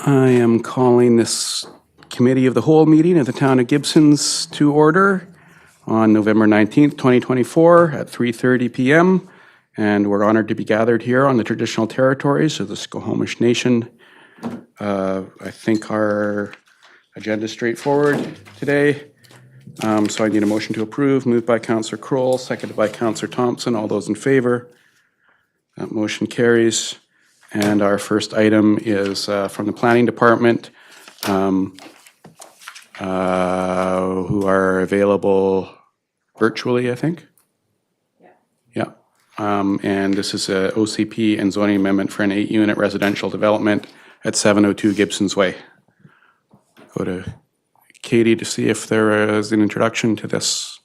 I am calling this Committee of the Whole meeting of the Town of Gibsons to order on November 19th, 2024 at 3:30 p.m. And we're honored to be gathered here on the traditional territories of the Squamish Nation. I think our agenda is straightforward today. So I need a motion to approve, moved by Councillor Kroll, seconded by Councillor Thompson. All those in favor? That motion carries. And our first item is from the Planning Department, who are available virtually, I think? Yeah. And this is a OCP and zoning amendment for an 8-unit residential development at 702 Gibsons Way. Go to Katie to see if there is an introduction to this.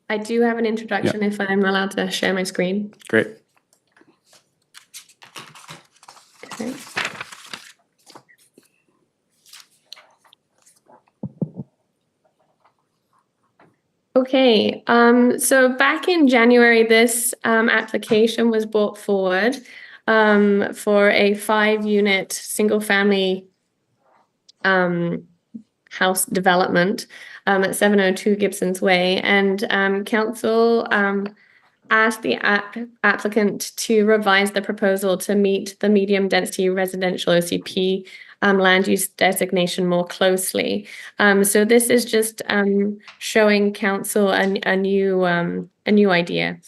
I do have an introduction if I'm allowed to share my screen. Great. Okay. Okay, so back in January, this application was brought forward for a 5-unit single-family house development at 702 Gibsons Way, and council asked the applicant to revise the proposal to meet the medium density residential OCP land use designation more closely. So this is just showing council a new idea.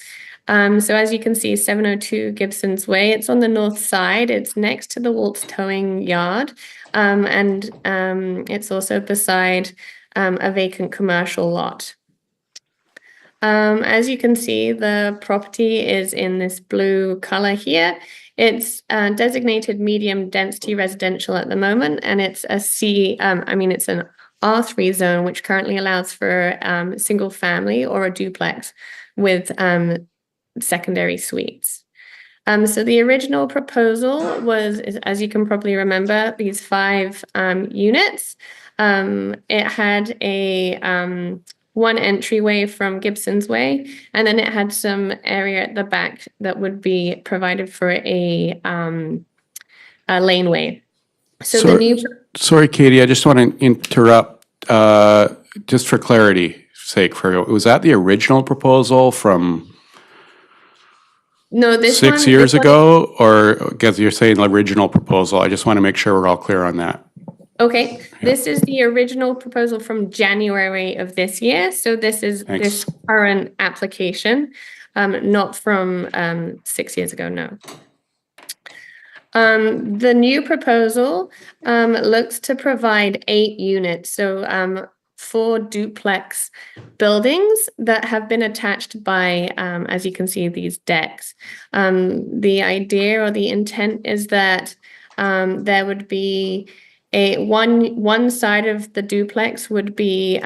So as you can see, 702 Gibsons Way, it's on the north side. It's next to the Waltz Towing Yard, and it's also beside a vacant commercial lot. As you can see, the property is in this blue color here. It's designated medium density residential at the moment, and it's a it's an R3 zone, which currently allows for single family or a duplex with secondary suites. So the original proposal was, as you can probably remember, these 5 units. It had a one entryway from Gibsons Way, and then it had some area at the back that would be provided for a laneway. So the new... Sorry, Katie, I just want to interrupt, just for clarity's sake. Was that the original proposal from... No, this 6 years ago, or because you're saying the original proposal? I just want to make sure we're all clear on that. Okay, this is the original proposal from January of this year. So this is this current application, not from 6 years ago, no. The new proposal looks to provide 8 units. So 4 duplex buildings that have been attached by, as you can see, these decks. The idea or the intent is that there would be one side of the duplex would be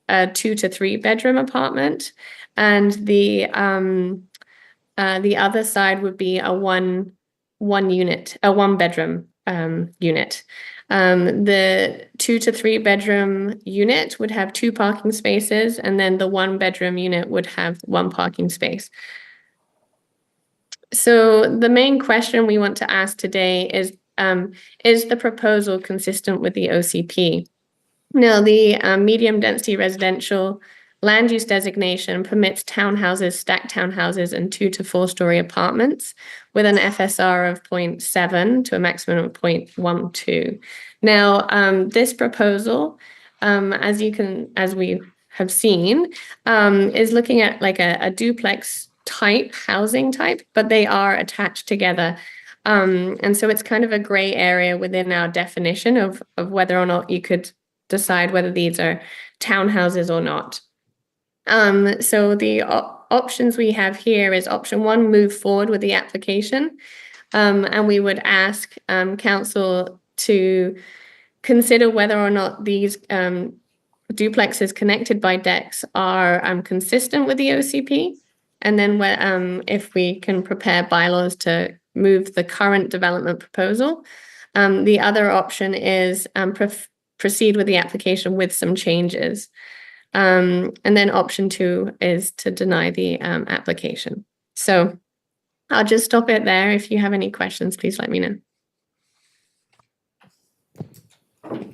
a 2 to 3 bedroom apartment, and the other side would be a one bedroom unit. The 2 to 3 bedroom unit would have 2 parking spaces, and then the 1 bedroom unit would have 1 parking space. So the main question we want to ask today is the proposal consistent with the OCP? Now, the medium density residential land use designation permits townhouses, stacked townhouses, and 2 to 4 story apartments with an FSR of 0.7 to a maximum of 0.12. Now, this proposal, as we have seen, is looking at like a duplex type housing type, but they are attached together. And so it's kind of a gray area within our definition of whether or not you could decide whether these are townhouses or not. So the options we have here is option 1, move forward with the application. And we would ask council to consider whether or not these duplexes connected by decks are consistent with the OCP. And then if we can prepare bylaws to move the current development proposal. The other option is proceed with the application with some changes. And then option 2 is to deny the application. So I'll just stop it there. If you have any questions, please let me know.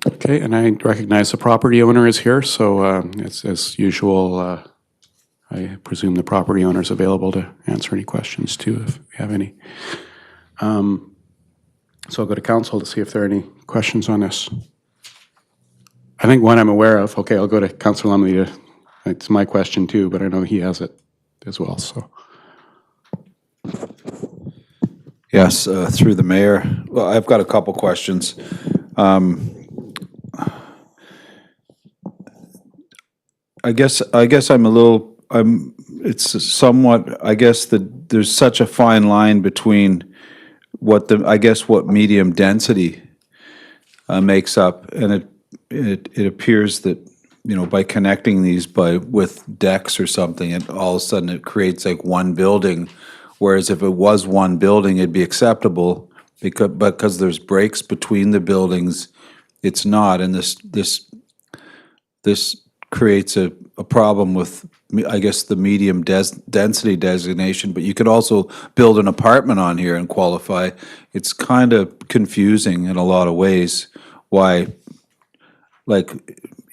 Okay, and I recognize the property owner is here, so as usual, I presume the property owner is available to answer any questions too, if we have any. So I'll go to council to see if there are any questions on this. I think one I'm aware of. Okay, I'll go to Councillor Lumley. It's my question too, but I know he has it as well, so. Yes, through the mayor. Well, I've got a couple questions. I guess it's somewhat, I guess that there's such a fine line between what medium density makes up, and it appears that, you know, by connecting these with decks or something, and all of a sudden it creates like one building, whereas if it was one building, it'd be acceptable because there's breaks between the buildings, it's not, and this creates a problem with, I guess, the medium density designation, but you could also build an apartment on here and qualify. It's kind of confusing in a lot of ways why, like,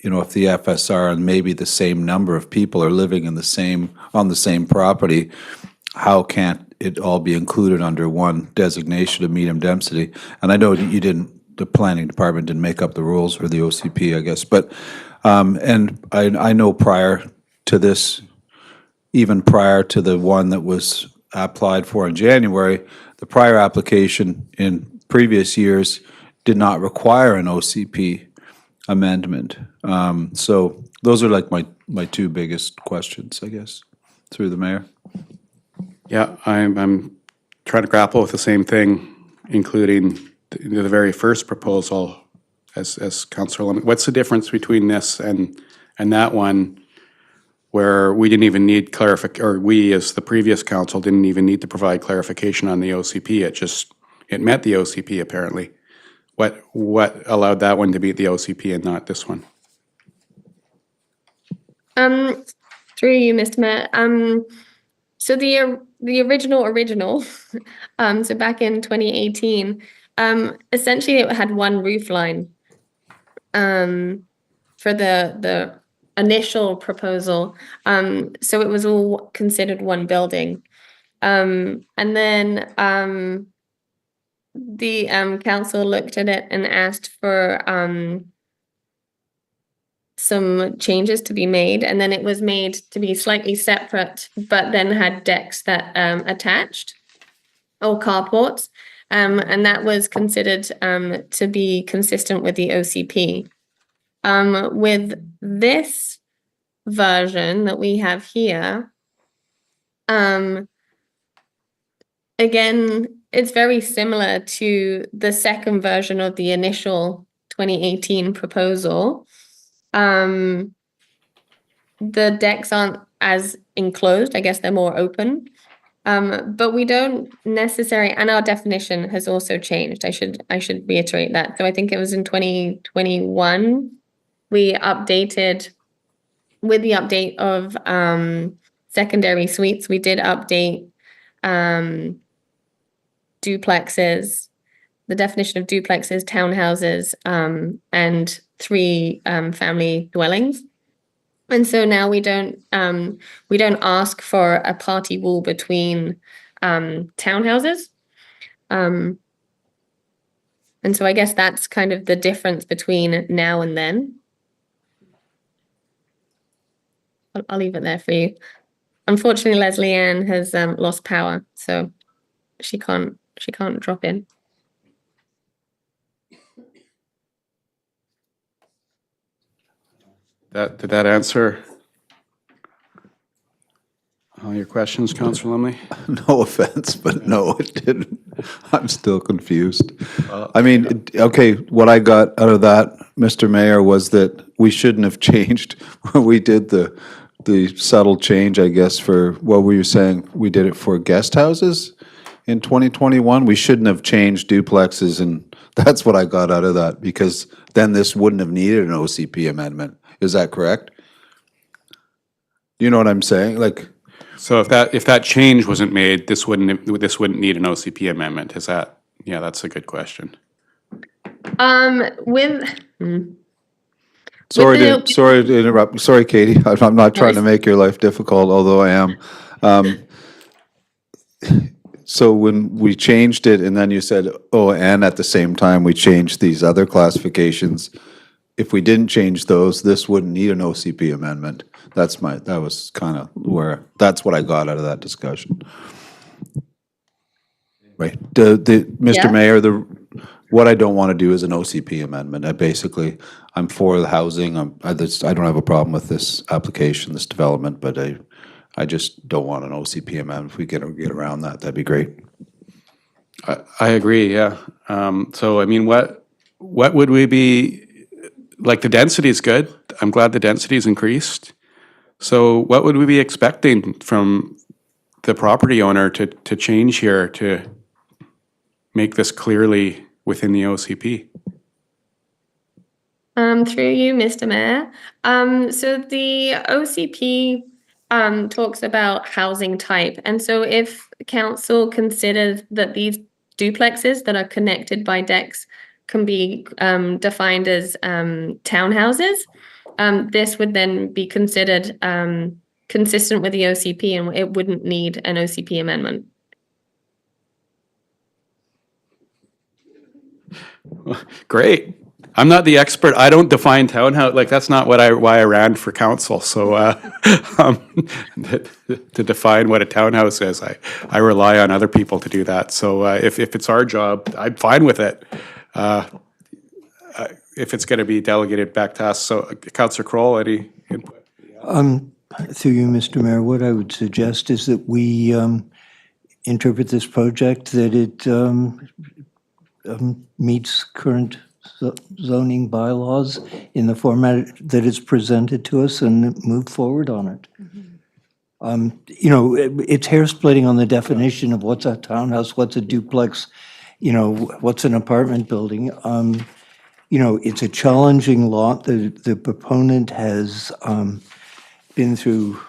you know, if the FSR and maybe the same number of people are living on the same property, how can't it all be included under one designation of medium density? And I know the planning department didn't make up the rules, or the OCP, I guess, but and I know prior to this, even prior to the one that was applied for in January, the prior application in previous years did not require an OCP amendment. So those are like my two biggest questions, I guess, through the mayor. Yeah, I'm trying to grapple with the same thing, including the very first proposal as Councillor Lemon. What's the difference between this and that one, where we didn't even need clarification, or we as the previous council didn't even need to provide clarification on the OCP. It met the OCP apparently. What allowed that one to beat the OCP and not this one? Through you, Mr. Mayor. So the original, so back in 2018, essentially it had one roof line. For the initial proposal, so it was all considered one building, and then the council looked at it and asked for some changes to be made, and then it was made to be slightly separate, but then had decks that attached, or carports, and that was considered to be consistent with the OCP. With this version that we have here, again, it's very similar to the second version of the initial 2018 proposal. The decks aren't as enclosed, I guess they're more open. But we don't necessarily, and our definition has also changed. I should reiterate that. So I think it was in 2021, we updated, with the update of secondary suites, we did update duplexes, the definition of duplexes, townhouses, and 3 family dwellings. And so now we don't ask for a party wall between townhouses. And so I guess that's kind of the difference between now and then. I'll leave it there for you. Unfortunately, Leslie Ann has lost power, so she can't drop in. Did that answer? your questions, Councillor Lumley? No offense, but no, it didn't. I'm still confused. I mean, okay, what I got out of that, Mr. Mayor, was that we shouldn't have changed, when we did the subtle change, I guess, for, what were you saying? We did it for guest houses in 2021? We shouldn't have changed duplexes, and that's what I got out of that, because then this wouldn't have needed an OCP amendment. Is that correct? You know what I'm saying? Like, So if that change wasn't made, this wouldn't need an OCP amendment. Is that, yeah, that's a good question. sorry to interrupt. Sorry, Katie. I'm not trying to make your life difficult, although I am. So when we changed it, and then you said, oh, and at the same time we changed these other classifications. If we didn't change those, this wouldn't need an OCP amendment. That was kind of that's what I got out of that discussion. Right. Mr. Mayor, what I don't want to do is an OCP amendment. I'm for the housing. I don't have a problem with this application, this development, but I just don't want an OCP amendment. If we get around that, that'd be great. I agree, yeah. So, I mean, what would we be, like, the density is good. I'm glad the density is increased. So what would we be expecting from the property owner to change here to make this clearly within the OCP? Through you, Mr. Mayor. So the OCP talks about housing type. And so if council considers that these duplexes that are connected by decks can be defined as townhouses, this would then be considered consistent with the OCP, and it wouldn't need an OCP amendment. Great. I'm not the expert. I don't define townhouse. Like, that's not why I ran for council. So to define what a townhouse is, I rely on other people to do that. So if it's our job, I'm fine with it. If it's going to be delegated back to us. So Councillor Kroll, any input? Through you, Mr. Mayor, what I would suggest is that we interpret this project that it meets current zoning bylaws in the format that is presented to us and move forward on it. You know, it's hair splitting on the definition of what's a townhouse, what's a duplex, you know, what's an apartment building. You know, it's a challenging lot. The proponent has been through,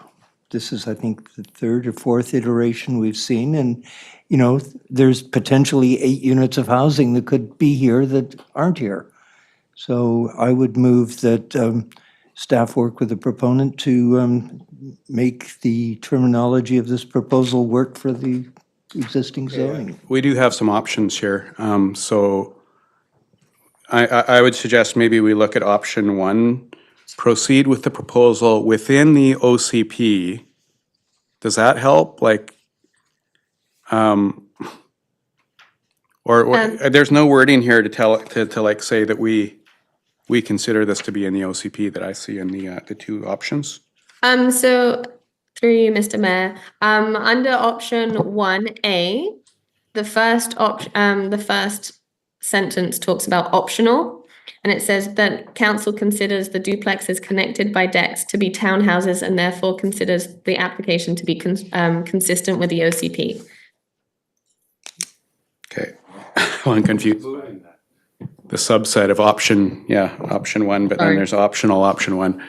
this is, I think, the third or fourth iteration we've seen, and, you know, there's potentially 8 units of housing that could be here that aren't here. So I would move that staff work with the proponent to make the terminology of this proposal work for the existing zoning. We do have some options here. So I would suggest maybe we look at option 1, proceed with the proposal within the OCP. Does that help? Like, or there's no wording here to like say that we consider this to be in the OCP that I see in the 2 options. So through you, Mr. Mayor, under option 1A, the first sentence talks about optional, and it says that council considers the duplexes connected by decks to be townhouses and therefore considers the application to be consistent with the OCP. Okay, I'm confused. The subset of option 1, but then there's optional option 1.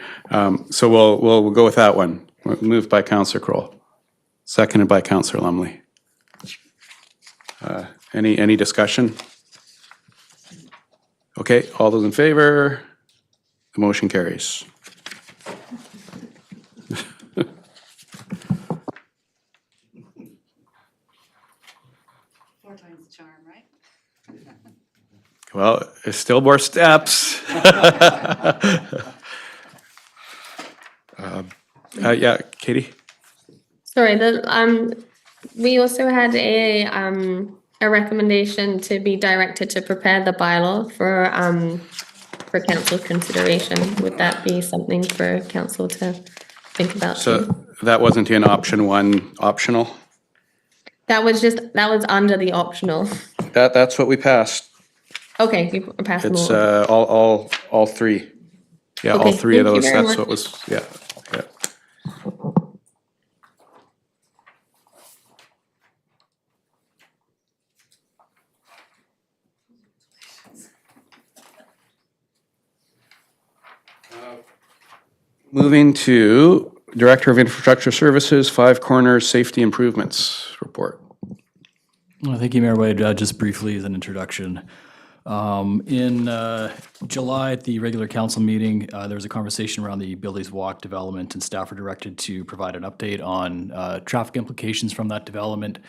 So we'll go with that one. Moved by Councillor Kroll, seconded by Councillor Lumley. Any discussion? Okay, all those in favor? The motion carries. 4 times the charm, right? Well, there's still more steps. Yeah, Katie? Sorry, we also had a recommendation to be directed to prepare the bylaw for council consideration. Would that be something for council to think about too? That wasn't in option one, optional? That was under the optional. That's what we passed. Okay, you passed them It's all. all three. Yeah, all Okay, three of thank you those, very that's what much. was, yeah. Moving to Director of Infrastructure Services, Five Corners Safety Improvements Report. Well, thank you, Mayor Wade. Just briefly as an introduction. In July at the regular council meeting, there was a conversation around the Billy's Walk development, and staff were directed to provide an update on traffic implications from that development.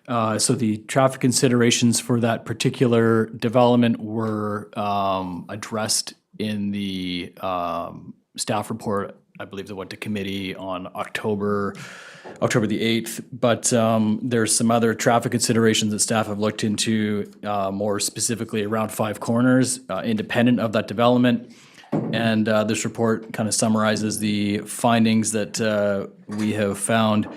So the traffic considerations for that particular development were addressed in the staff report, I believe, that went to committee on October the 8th. But there's some other traffic considerations that staff have looked into, more specifically around Five Corners, independent of that development. And this report kind of summarizes the findings that we have found,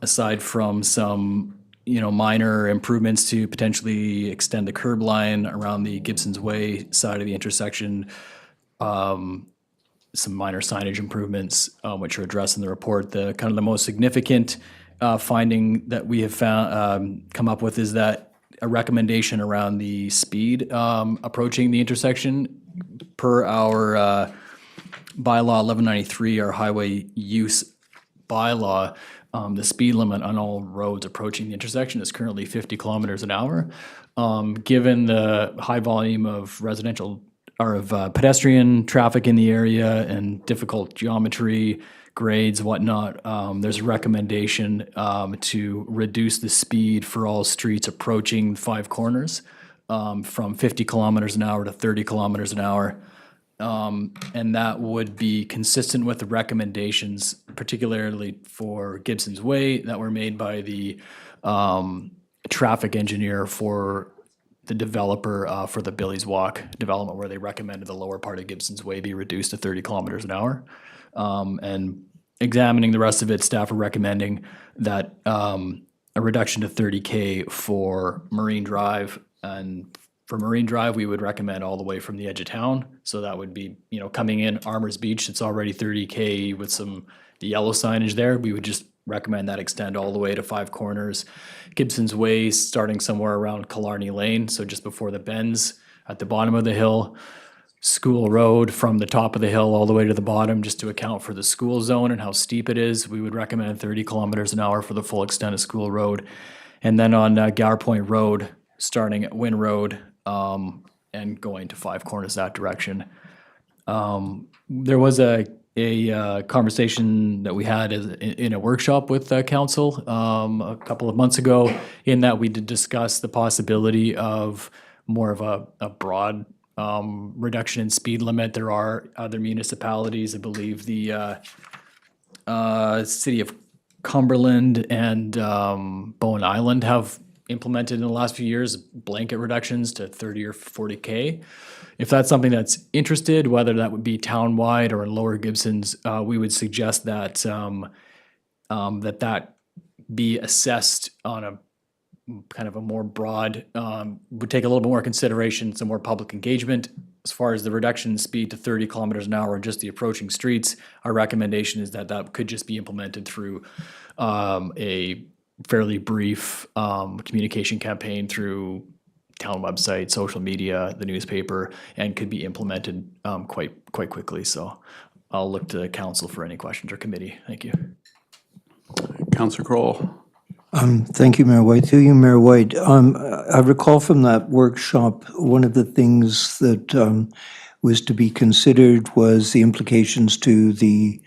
aside from some minor improvements to potentially extend the curb line around the Gibsons Way side of the intersection. Some minor signage improvements, which are addressed in the report. The kind of the most significant finding that we have found come up with is that a recommendation around the speed approaching the intersection per our bylaw 1193, our highway use bylaw. The speed limit on all roads approaching the intersection is currently 50 kilometers an hour. Given the high volume of residential or of pedestrian traffic in the area and difficult geometry, grades, whatnot, there's a recommendation to reduce the speed for all streets approaching Five Corners from 50 kilometers an hour to 30 kilometers an hour. And that would be consistent with the recommendations, particularly for Gibsons Way, that were made by the traffic engineer for the developer for the Billy's Walk development, where they recommended the lower part of Gibsons Way be reduced to 30 kilometers an hour. And examining the rest of it, staff are recommending that a reduction to 30K for Marine Drive. And for Marine Drive, we would recommend all the way from the edge of town. So that would be, coming in Armour's Beach, it's already 30K with the yellow signage there. We would just recommend that extend all the way to Five Corners. Gibson's Way, starting somewhere around Killarney Lane, so just before the bends at the bottom of the hill. School Road from the top of the hill all the way to the bottom, just to account for the school zone and how steep it is. We would recommend 30 kilometers an hour for the full extent of School Road. And then on Gower Point Road, starting at Wynn Road and going to Five Corners that direction. There was a conversation that we had in a workshop with council a couple of months ago, in that we did discuss the possibility of more of a broad reduction in speed limit. There are other municipalities, I believe the city of Cumberland and Bowen Island have implemented in the last few years blanket reductions to 30 or 40K. If that's something that's interested, whether that would be townwide or in Lower Gibsons, we would suggest that that be assessed on a kind of a more broad, would take a little bit more consideration, some more public engagement. As far as the reduction in speed to 30 kilometers an hour, just the approaching streets, our recommendation is that that could just be implemented through a fairly brief communication campaign through town website, social media, the newspaper, and could be implemented quite quickly. So I'll look to council for any questions or committee. Thank you. Councillor Kroll. Thank you, Mayor White. Through you, Mayor White. I recall from that workshop, one of the things that was to be considered was the implications to the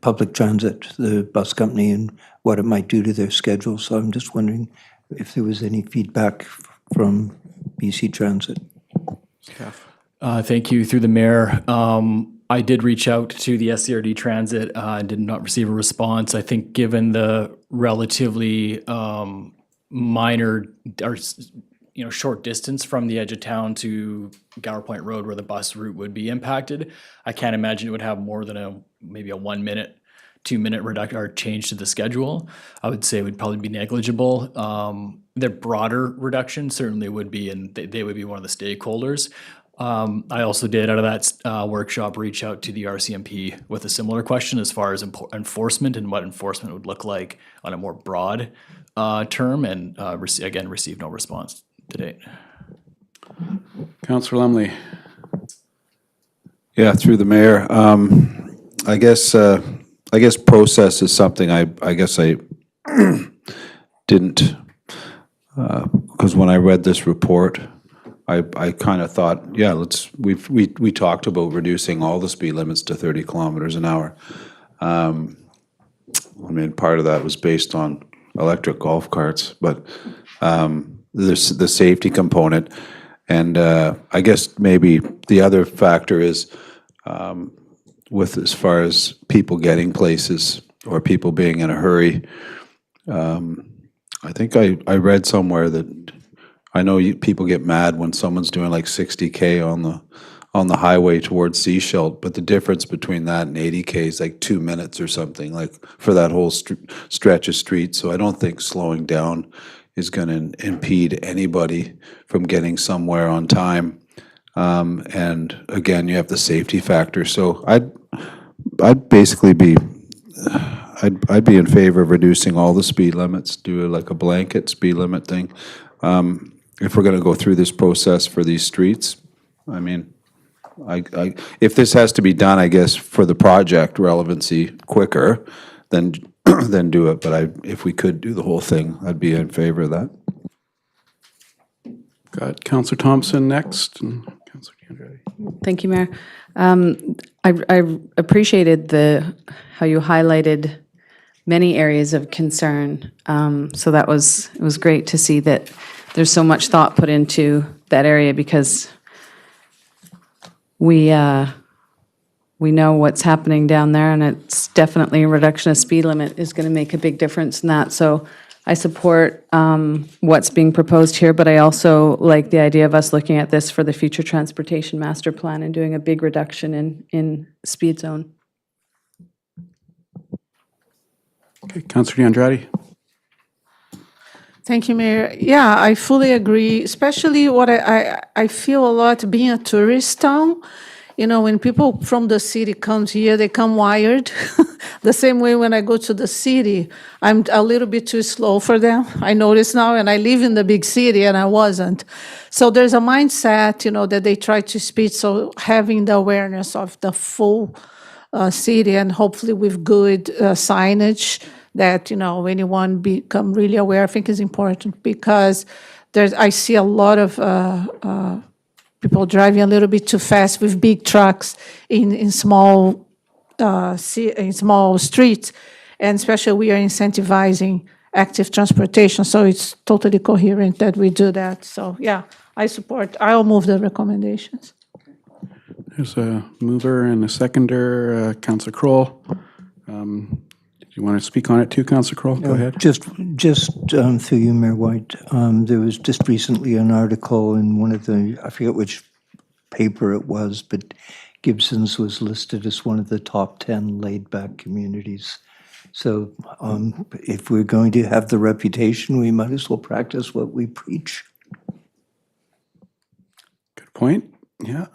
public transit, the bus company, and what it might do to their schedule. So I'm just wondering if there was any feedback from BC Transit. Thank you. Through the mayor, I did reach out to the SCRD Transit. Did not receive a response. I think given the relatively minor or short distance from the edge of town to Gower Point Road, where the bus route would be impacted, I can't imagine it would have more than maybe a 1 minute 2-minute reduction or change to the schedule, I would say would probably be negligible. The broader reduction certainly would be, and they would be one of the stakeholders. I also did out of that workshop reach out to the RCMP with a similar question as far as enforcement and what enforcement would look like on a more broad term, and again, received no response to date. Councillor Lumley. Yeah, through the mayor. I guess process is something I guess I didn't, because when I read this report, I kind of thought, yeah, we talked about reducing all the speed limits to 30 kilometers an hour. I mean, part of that was based on electric golf carts, but there's the safety component. And I guess maybe the other factor is with as far as people getting places or people being in a hurry. I think I read somewhere that I know people get mad when someone's doing like 60K on the highway towards Seashell, but the difference between that and 80K is like 2 minutes or something, like for that whole stretch of street. So I don't think slowing down is going to impede anybody from getting somewhere on time. And again, you have the safety factor. So I'd basically be, I'd be in favor of reducing all the speed limits, do like a blanket speed limit thing. If we're going to go through this process for these streets, I mean, if this has to be done, I guess, for the project relevancy quicker, then do it. But if we could do the whole thing, I'd be in favor of that. Got Councillor Thompson next, and Councillor D'Andretti. Thank you, Mayor. I appreciated how you highlighted many areas of concern. So it was great to see that there's so much thought put into that area, because we know what's happening down there, and it's definitely a reduction of speed limit is going to make a big difference in that. So I support what's being proposed here, but I also like the idea of us looking at this for the future transportation master plan and doing a big reduction in speed zone. Okay, Councillor D'Andretti. Thank you, Mayor. Yeah, I fully agree, especially what I feel a lot being a tourist town. You know, when people from the city come here, they come wired. The same way when I go to the city, I'm a little bit too slow for them. I notice now, and I live in the big city, and I wasn't. So there's a mindset, you know, that they try to speed. So having the awareness of the full city, and hopefully with good signage, that, you know, anyone become really aware, I think is important, because I see a lot of people driving a little bit too fast with big trucks in small streets, and especially we are incentivizing active transportation, so it's totally coherent that we do that. So yeah, I'll move the recommendations. There's a mover and a seconder, Councillor Kroll. Do you want to speak on it too, Councillor Kroll? Go ahead. Just through you, Mayor White, there was just recently an article in one of the, I forget which paper it was, but Gibsons was listed as one of the top 10 laid-back communities. So if we're going to have the reputation, we might as well practice what we preach. Good point. Yeah.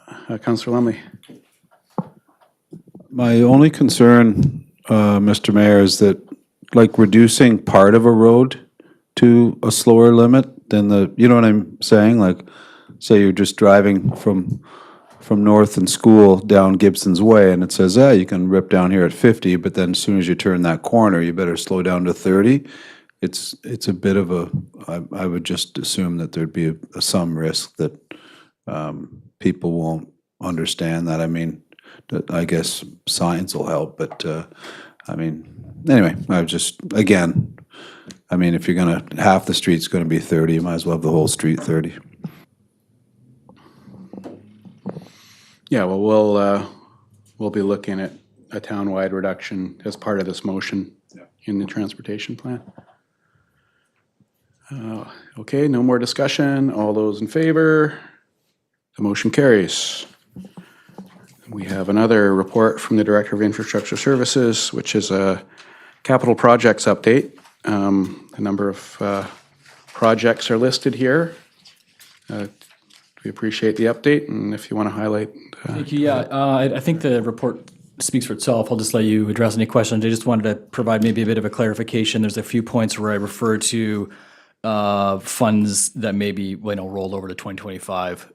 Councillor Lumley. My only concern, Mr. Mayor, is that like reducing part of a road to a slower limit than you know what I'm saying? Like, say you're just driving from North and School down Gibson's Way, and it says, you can rip down here at 50, but then as soon as you turn that corner, you better slow down to 30. It's a bit of I would just assume that there'd be some risk that people won't understand that. I mean, I guess signs will help, but I mean, anyway, I just, again, I mean, if you're gonna, half the street's gonna be 30, you might as well have the whole street 30. Yeah, well, we'll be looking at a townwide reduction as part of this motion in the transportation plan. Okay, no more discussion. All those in favor? The motion carries. We have another report from the Director of Infrastructure Services, which is a capital projects update. A number of projects are listed here. We appreciate the update, and if you want to highlight. Thank you. Yeah, I think the report speaks for itself. I'll just let you address any questions. I just wanted to provide maybe a bit of a clarification. There's a few points where I refer to funds that maybe rolled over to 2025.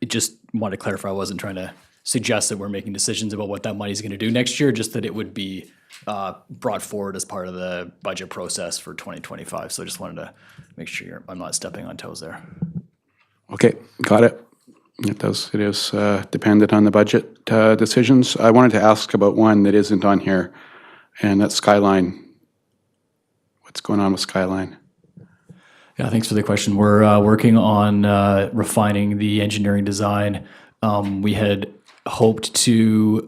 It just wanted to clarify. I wasn't trying to suggest that we're making decisions about what that money is going to do next year, just that it would be brought forward as part of the budget process for 2025. So I just wanted to make sure I'm not stepping on toes there. Okay, got it. It is dependent on the budget decisions. I wanted to ask about one that isn't on here, and that's Skyline. What's going on with Skyline? Yeah, thanks for the question. We're working on refining the engineering design. We had hoped to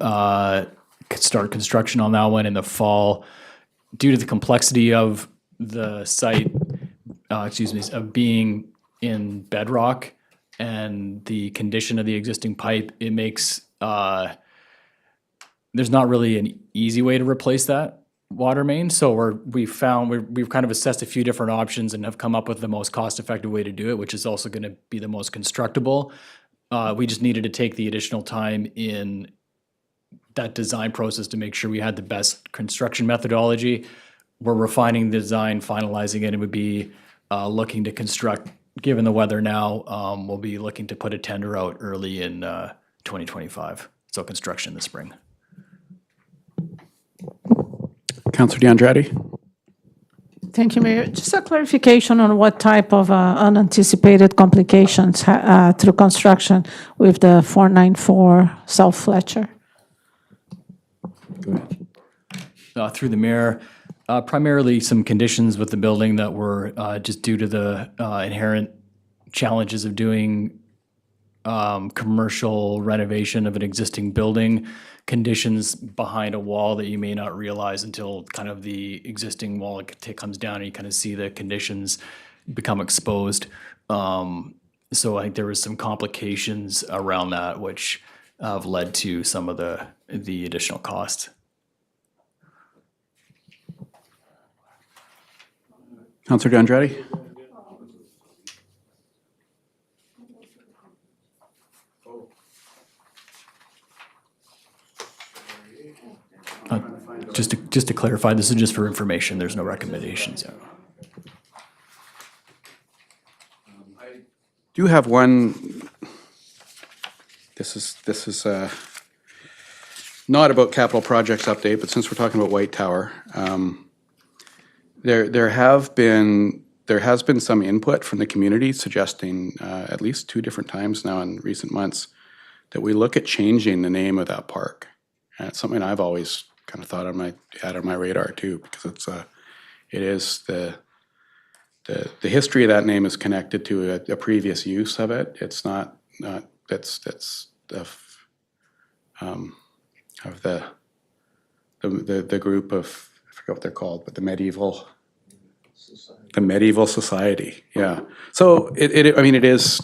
start construction on that one in the fall. Due to the complexity of the site, of being in bedrock and the condition of the existing pipe, it makes there's not really an easy way to replace that water main. So we've kind of assessed a few different options and have come up with the most cost-effective way to do it, which is also going to be the most constructible. We just needed to take the additional time in that design process to make sure we had the best construction methodology. We're refining the design, finalizing it, and would be looking to construct. Given the weather now, we'll be looking to put a tender out early in 2025. So construction in the spring. Councillor DeAndrade? Thank you, Mayor. Just a clarification on what type of unanticipated complications through construction with the 494 South Fletcher. Go ahead. Through the mayor, primarily some conditions with the building that were just due to the inherent challenges of doing commercial renovation of an existing building, conditions behind a wall that you may not realize until kind of the existing wall comes down and you kind of see the conditions become exposed. So I think there was some complications around that which have led to some of the additional costs. Councillor DeAndrade? Just to clarify, this is just for information. There's no recommendations. I do have one. This is not about capital projects update, but since we're talking about White Tower, there has been some input from the community suggesting at least 2 different times now in recent months that we look at changing the name of that park. And it's something I've always kind of thought had on my radar too, because it is the history of that name is connected to a previous use of it. It's not that's of the group of, I forget what they're called, but the medieval society. Yeah. So it is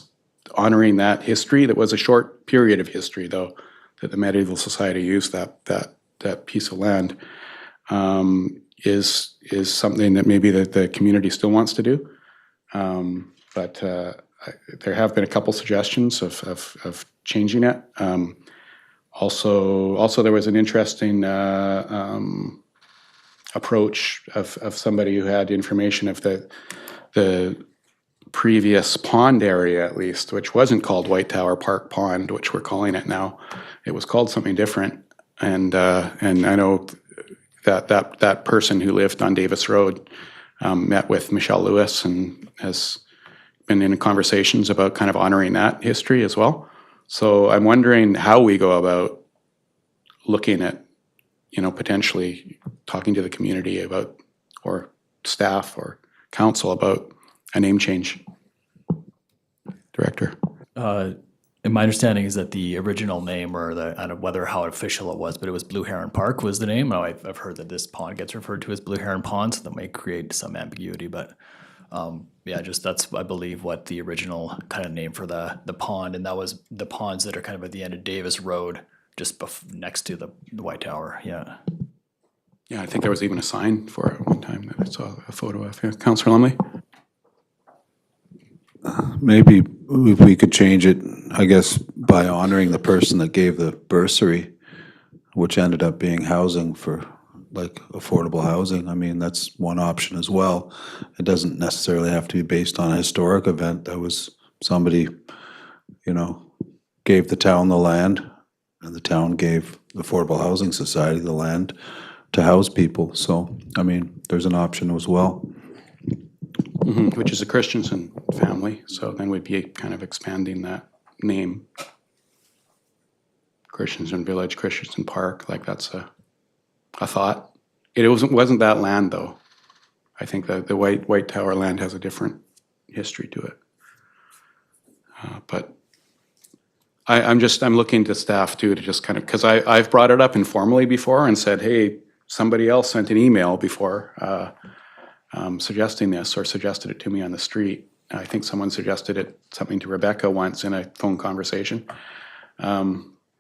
honoring that history. That was a short period of history though, that the medieval society used that piece of land, is something that maybe the community still wants to do. But there have been a couple suggestions of changing it. Also there was an interesting approach of somebody who had information of the previous pond area, at least, which wasn't called White Tower Park Pond, which we're calling it now. It was called something different. And I know that person who lived on Davis Road met with Michelle Lewis and has been in conversations about kind of honoring that history as well. So I'm wondering how we go about looking at, potentially talking to the community about, or staff or council about a name change. Director. And my understanding is that the original name, or I don't know how official it was, but it was Blue Heron Park was the name. Now I've heard that this pond gets referred to as Blue Heron Pond, so that may create some ambiguity. But that's I believe what the original kind of name for the pond, and that was the ponds that are kind of at the end of Davis Road, just next to the White Tower, yeah. Yeah, I think there was even a sign for it one time that I saw a photo of. Yeah. Councillor Lumley? Maybe if we could change it, I guess, by honoring the person that gave the bursary, which ended up being housing for, like, affordable housing. I mean, that's one option as well. It doesn't necessarily have to be based on a historic event. That was somebody, gave the town the land, and the town gave the Affordable Housing Society the land to house people. So, I mean, there's an option as well. Which is a Christensen family, so then we'd be kind of expanding that name. Christensen Village, Christensen Park, like that's a thought. It wasn't that land though. I think that the White Tower land has a different history to it. But I'm looking to staff too to just kind of, because I've brought it up informally before and said, hey, somebody else sent an email before suggesting this, or suggested it to me on the street. I think someone suggested something to Rebecca once in a phone conversation.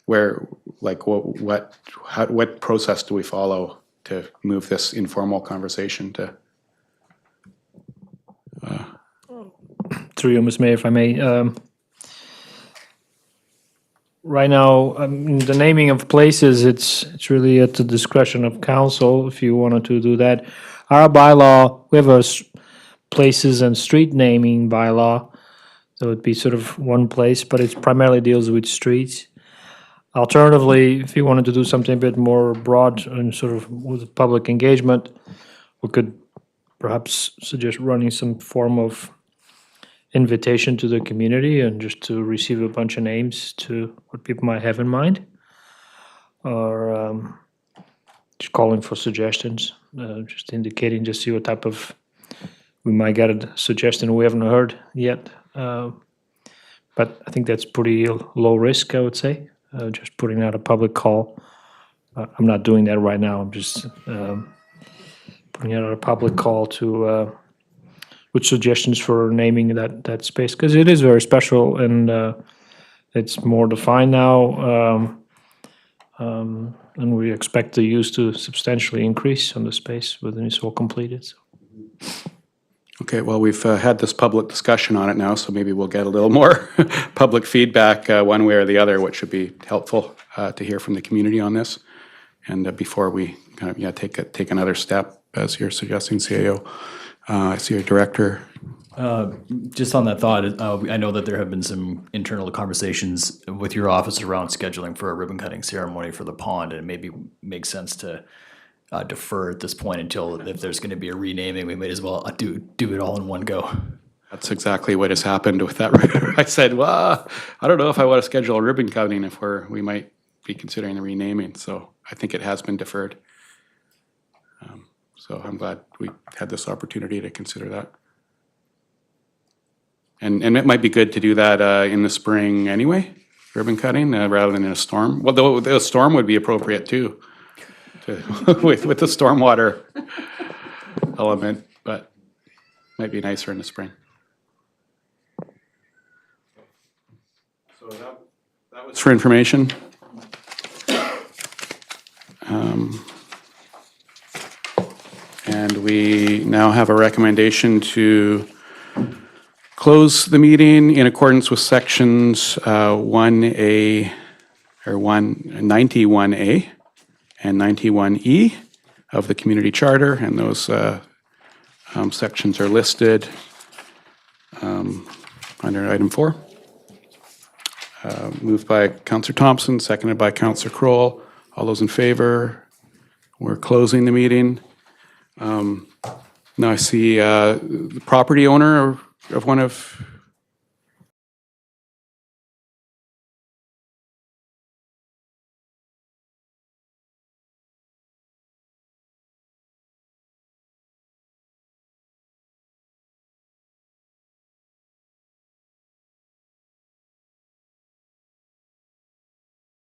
Where, like, what process do we follow to move this informal conversation to? Through you, Ms. Mayor, if I may. Right now, the naming of places, it's really at the discretion of council if you wanted to do that. Our bylaw, we have a places and street naming bylaw, so it'd be sort of one place, but it primarily deals with streets. Alternatively, if you wanted to do something a bit more broad and sort of with public engagement, we could perhaps suggest running some form of invitation to the community and just to receive a bunch of names to what people might have in mind, or just calling for suggestions, just indicating, just see what type of, we might get a suggestion we haven't heard yet. But I think that's pretty low risk, I would say, just putting out a public call. I'm not doing that right now. I'm just putting out a public call to with suggestions for naming that space, because it is very special and it's more defined now, and we expect the use to substantially increase on the space when it's all completed. So. Okay, well, we've had this public discussion on it now, so maybe we'll get a little more public feedback one way or the other, which would be helpful to hear from the community on this. And before we kind of take another step, as you're suggesting, CAO, I see your director. Just on that thought, I know that there have been some internal conversations with your office around scheduling for a ribbon cutting ceremony for the pond, and it maybe makes sense to defer at this point until, if there's going to be a renaming, we might as well do it all in one go. That's exactly what has happened with that. I said, well, I don't know if I want to schedule a ribbon cutting if we might be considering the renaming. So I think it has been deferred. So I'm glad we had this opportunity to consider that. And it might be good to do that in the spring anyway, ribbon cutting, rather than in a storm. Well, the storm would be appropriate too, with the stormwater element, but might be nicer in the spring. So that was for information. And we now have a recommendation to close the meeting in accordance with sections 1A or 91A and 91E of the Community Charter, and those sections are listed under item 4. Moved by Councillor Thompson, seconded by Councillor Kroll. All those in favor? We're closing the meeting. Now I see the property owner of one of